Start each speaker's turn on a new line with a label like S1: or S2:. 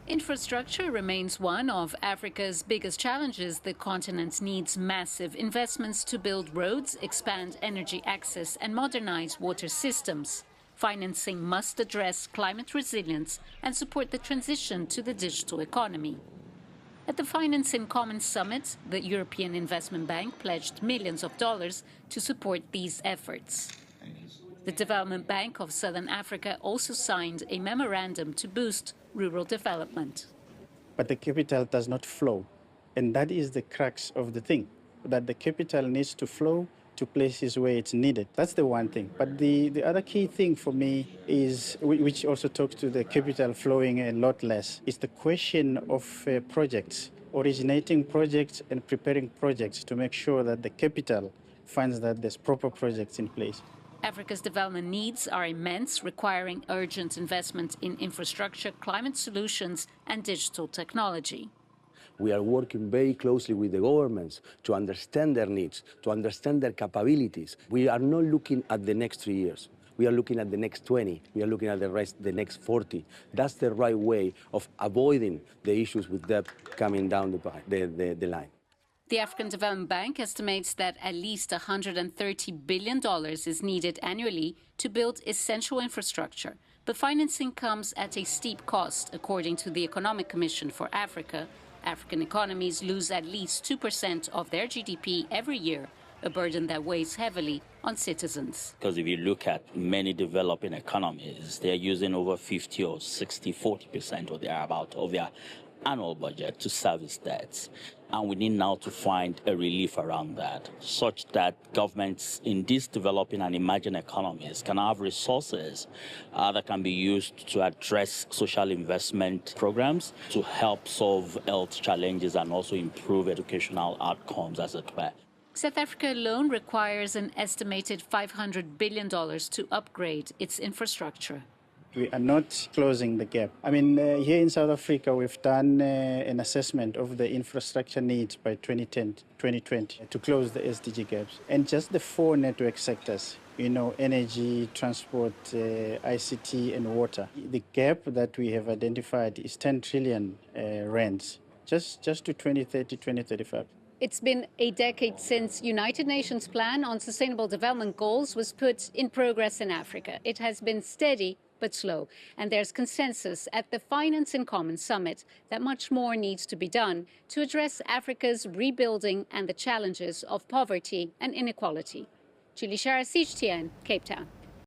S1: Infrastructure remains one of Africa's biggest challenges. The continent needs massive investments to build roads, expand energy access, and modernize water systems. Financing must address climate resilience and support the transition to the digital economy. At the Finance in Common Summit, the European Investment Bank pledged millions of dollars to support these efforts. The Development Bank of Southern Africa also signed a memorandum to boost rural development.
S2: But the capital does not flow. And that is the crux of the thing, that the capital needs to flow to places where it's needed. That's the one thing. But the other key thing for me is, which also talks to the capital flowing a lot less, is the question of projects, originating projects and preparing projects to make sure that the capital finds that there's proper projects in place.
S1: Africa's development needs are immense, requiring urgent investment in infrastructure, climate solutions, and digital technology.
S3: We are working very closely with the governments to understand their needs, to understand their capabilities. We are not looking at the next 3 years. We are looking at the next 20. We are looking at the next 40. That's the right way of avoiding the issues with debt coming down the line.
S1: The African Development Bank estimates that at least $130 billion is needed annually to build essential infrastructure. But financing comes at a steep cost. According to the Economic Commission for Africa, African economies lose at least 2% of their GDP every year, a burden that weighs heavily on citizens.
S4: Because if you look at many developing economies, they're using over 50 or 60, 40% or thereabout of their annual budget to service debts. And we need now to find a relief around that, such that governments in these developing and emerging economies can have resources that can be used to address social investment programs to help solve health challenges and also improve educational outcomes, as it were.
S1: South Africa alone requires an estimated $500 billion to upgrade its infrastructure.
S2: We are not closing the gap. I mean, here in South Africa, we've done an assessment of the infrastructure needs by 2020 to close the SDG gaps. And just the 4 network sectors, energy, transport, ICT, and water. The gap that we have identified is 10 trillion rands, just to 2030, 2035.
S1: It's been a decade since United Nations Plan on Sustainable Development Goals was put in progress in Africa. It has been steady but slow, and there's consensus at the Finance in Common Summit that much more needs to be done to address Africa's rebuilding and the challenges of poverty and inequality. Julie Shara, CGTN, Cape Town.